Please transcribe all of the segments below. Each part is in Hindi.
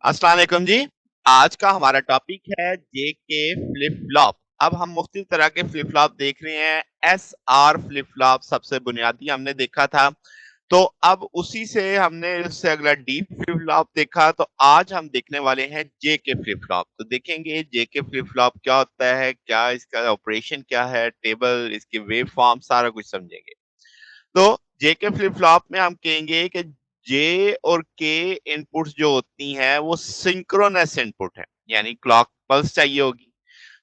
अस्सलाम वालेकुम जी। आज का हमारा टॉपिक है जेके फ्लिप फ्लॉप। अब हम मुख्तलिफ तरह के फ्लिप फ्लॉप देख रहे हैं। एस आर फ्लिप फ्लॉप सबसे बुनियादी हमने देखा था। तो अब उसी से हमने उससे अगला डी फ्लिप फ्लॉप देखा। तो आज हम देखने वाले हैं जेके फ्लिप फ्लॉप। तो देखेंगे जेके फ्लिप फ्लॉप क्या होता है, क्या इसका ऑपरेशन क्या है, टेबल, इसके वेव फॉर्म, सारा कुछ समझेंगे। तो जेके फ्लिप फ्लॉप में हम कहेंगे कि जे और के इनपुट्स जो होती हैं वो सिंक्रोनस इनपुट है, यानी क्लॉक पल्स चाहिए होगी।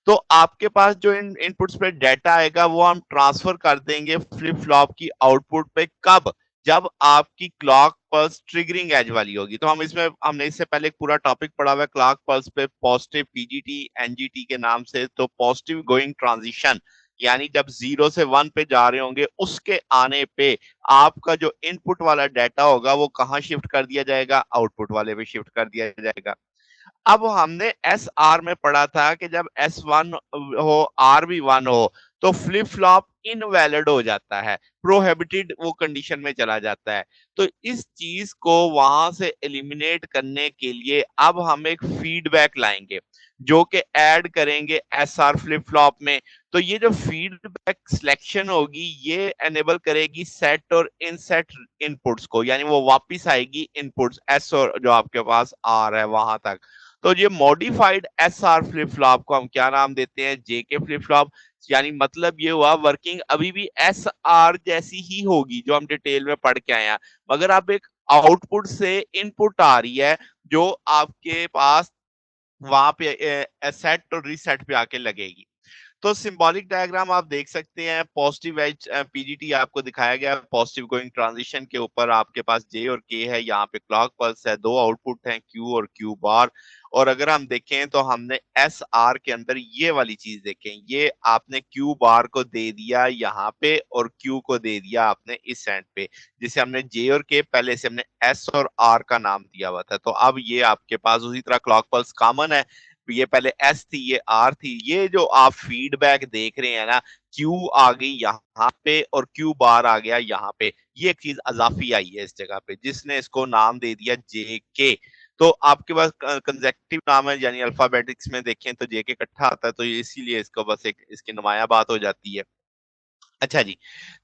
तो आपके पास जो इन इनपुट्स पे डाटा आएगा वो हम ट्रांसफर कर देंगे फ्लिप फ्लॉप की आउटपुट पे। कब? जब आपकी क्लॉक पल्स ट्रिगरिंग एज वाली होगी। तो हम इसमें हमने इससे पहले एक पूरा टॉपिक पढ़ा हुआ है क्लॉक पल्स पे, पॉजिटिव पीजीटी एनजीटी के नाम से। तो पॉजिटिव गोइंग ट्रांजिशन, यानी जब 0 से 1 पे जा रहे होंगे उसके आने पे आपका जो इनपुट वाला डाटा होगा वो कहाँ शिफ्ट कर दिया जाएगा? आउटपुट वाले पे शिफ्ट कर दिया जाएगा। अब हमने एस आर में पढ़ा था कि जब एस वन हो, आर भी वन हो, तो फ्लिप फ्लॉप इनवैलिड हो जाता है, प्रोहिबिटेड वो कंडीशन में चला जाता है। तो इस चीज को वहां से एलिमिनेट करने के लिए अब हम एक फीडबैक लाएंगे जो कि ऐड करेंगे एस आर फ्लिप फ्लॉप में। तो ये जो फीडबैक सिलेक्शन होगी ये एनेबल करेगी सेट और इनसेट इनपुट्स को, यानी वो वापस आएगी इनपुट्स एस और जो आपके पास आर है वहां तक। तो ये modified S R flip flop को हम क्या नाम देते हैं? JK flip flop. यानी मतलब ये हुआ वर्किंग अभी भी एस आर जैसी ही होगी जो हम डिटेल में पढ़ के आए हैं, मगर अब एक आउटपुट से इनपुट आ रही है जो आपके पास वहां पे सेट और रीसेट पे आके लगेगी। तो सिंबॉलिक डायग्राम आप देख सकते हैं। पॉजिटिव एज पीजीटी आपको दिखाया गया है, पॉजिटिव गोइंग ट्रांजिशन के ऊपर आपके पास जे और के है, यहाँ पे क्लॉक पल्स है, दो आउटपुट हैं क्यू और क्यू बार। और अगर हम देखें तो हमने एस आर के अंदर ये वाली चीज देखें, ये आपने क्यू बार को दे दिया यहाँ पे और क्यू को दे दिया आपने इस एंड पे, जिसे हमने जे और के पहले से हमने एस और आर का नाम दिया हुआ था। तो अब ये आपके पास उसी तरह क्लॉक पल्स कॉमन है। ये पहले एस थी, ये आर थी। ये जो आप फीडबैक देख रहे हैं ना, क्यू आ गई यहाँ पे और क्यू बार आ गया यहाँ पे, ये एक चीज अजाफी आई है इस जगह पे जिसने इसको नाम दे दिया जे के। तो आपके पास कंजेक्टिव नाम है, यानी अल्फाबेटिक्स में देखें तो जे के इकट्ठा आता है, तो इसीलिए इसको बस एक इसकी नुमाया बात हो जाती है। अच्छा जी।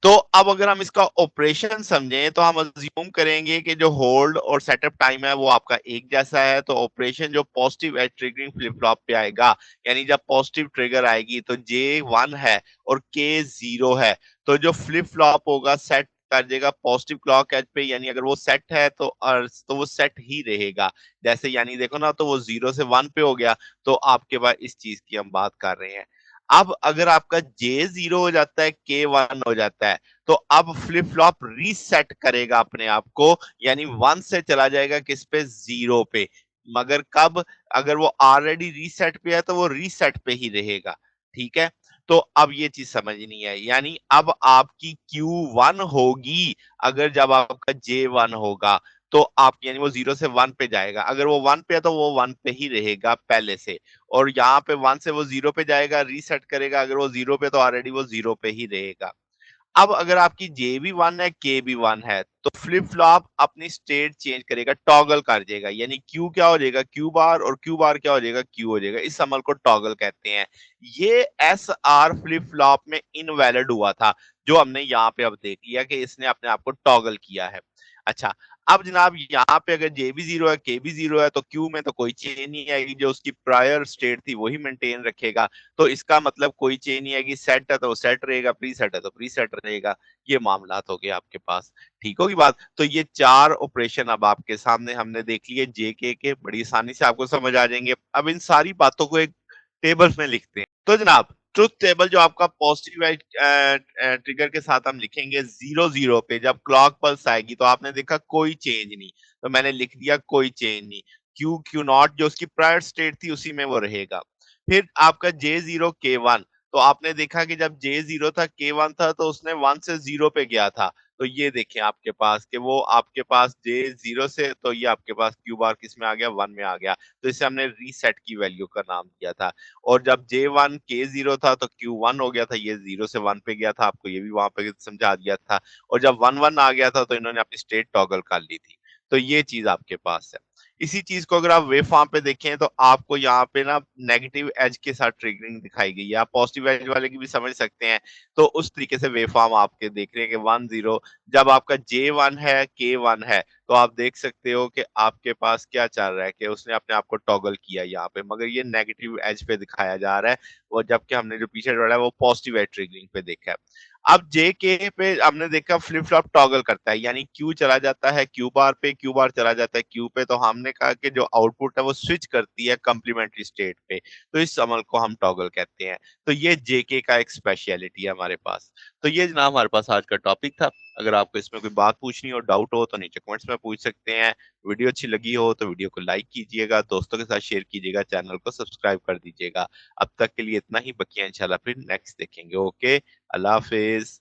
तो अब अगर हम इसका ऑपरेशन समझें तो हम अज्यूम करेंगे कि जो होल्ड और सेटअप टाइम है वो आपका एक जैसा है। तो ऑपरेशन जो positive edge triggering flip flop पे आएगा, यानी जब पॉजिटिव ट्रिगर आएगी तो जे वन है और के जीरो है, तो जो फ्लिप फ्लॉप होगा सेट कर देगा पॉजिटिव क्लॉक एज पे, यानी अगर वो सेट है तो वो सेट ही रहेगा। जैसे यानी देखो ना, तो वो 0 से 1 पे हो गया। तो आपके पास इस चीज की हम बात कर रहे हैं। अब अगर आपका जे जीरो हो जाता है, के वन हो जाता है, तो अब फ्लिप फ्लॉप रीसेट करेगा अपने आप को, यानी वन से चला जाएगा किस पे? जीरो पे। मगर कब? अगर वो ऑलरेडी रीसेट पे है तो वो रीसेट पे ही रहेगा। ठीक है। तो अब ये चीज समझनी है, यानी अब आपकी क्यू वन होगी अगर जब आपका जे वन होगा, तो आप यानी वो 0 से 1 पे जाएगा। अगर वो 1 पे है तो वो 1 पे ही रहेगा पहले से। और यहाँ पे 1 से वो 0 पे जाएगा, रीसेट करेगा। अगर वो 0 पे तो ऑलरेडी वो 0 पे ही रहेगा। अब अगर आपकी जे भी 1 है, के भी 1 है, तो फ्लिप फ्लॉप अपनी स्टेट चेंज करेगा, टॉगल कर देगा। यानी क्यू क्या हो जाएगा? Q bar. और क्यू बार क्या हो जाएगा? क्यू हो जाएगा। इस अमल को टॉगल कहते हैं। ये एस आर फ्लिप फ्लॉप में इनवैलिड हुआ था, जो हमने यहाँ पे अब देख लिया कि इसने अपने आप को टॉगल किया है। अच्छा। अब जनाब यहाँ पे अगर जे भी जीरो है, के भी जीरो है, तो क्यू में तो कोई चेंज नहीं आएगी, जो उसकी प्रायर स्टेट थी वही मेंटेन रखेगा। तो इसका मतलब कोई चेंज नहीं आएगी। सेट है तो सेट रहेगा, प्री सेट है तो प्री सेट रहेगा। ये मामला हो गए आपके पास। ठीक होगी बात। तो ये चार ऑपरेशन अब आपके सामने हमने देख लिए जेके के, बड़ी आसानी से आपको समझ आ जाएंगे। अब इन सारी बातों को एक टेबल में लिखते हैं। तो जनाब ट्रुथ टेबल जो आपका पॉजिटिव ट्रिगर के साथ हम लिखेंगे 0 0 पे जब क्लॉक पल्स आएगी, तो आपने देखा कोई चेंज नहीं, तो मैंने लिख दिया कोई चेंज नहीं। क्यू क्यू नॉट जो उसकी प्रायर स्टेट थी उसी में वो रहेगा। फिर आपका जे जीरो के वन, तो आपने देखा कि जब जे जीरो था, के वन था, तो उसने 1 से 0 पे गया था। तो ये देखें आपके पास कि वो आपके पास जे जीरो से, तो ये आपके पास क्यू बार किस में आ गया? 1 में आ गया। तो इसे हमने रीसेट की वैल्यू का नाम दिया था। और जब जे वन के जीरो था तो क्यू वन हो गया था, ये 0 से 1 पे गया था, आपको ये भी वहां पे समझा दिया था। और जब 1 1 आ गया था तो इन्होंने अपनी स्टेट टॉगल कर ली थी। तो ये चीज आपके पास है। इसी चीज़ को अगर आप वेव फॉर्म पे देखें तो आपको यहाँ पे ना नेगेटिव एज के साथ ट्रिगरिंग दिखाई गई है। आप पॉजिटिव एज वाले की भी समझ सकते हैं। तो उस तरीके से वेव फॉर्म आपके देख रहे हैं कि 1-0 जब आपका J1 है, K1 है, तो आप देख सकते हो कि आपके पास क्या चल रहा है कि उसने अपने आप को टॉगल किया यहाँ पे, मगर ये नेगेटिव एज पे दिखाया जा रहा है और जबकि हमने जो पीछे जोड़ा है वो पॉजिटिव एज ट्रिगरिंग पे देखा है। अब JK पे हमने देखा फ्लिप फ्लॉप टॉगल करता है, यानी Q चला जाता है Q बार पे, Q बार चला जाता है Q पे, तो हमने कहा कि जो आउटपुट है वो स्विच करती है कंप्लीमेंट्री स्टेट पे, तो इस अमल को हम टॉगल कहते हैं। तो ये JK का एक स्पेशलिटी है हमारे पास। तो ये जनाब हमारे पास आज का टॉपिक था। अगर आपको इसमें कोई बात पूछनी हो, डाउट हो तो नीचे कमेंट्स में पूछ सकते हैं। वीडियो अच्छी लगी हो तो वीडियो को लाइक कीजिएगा, दोस्तों के साथ शेयर कीजिएगा, चैनल को सब्सक्राइब कर दीजिएगा। अब तक के लिए इतना ही, बकिया इंशाल्लाह फिर नेक्स्ट देखेंगे। ओके, अल्लाह हाफिज।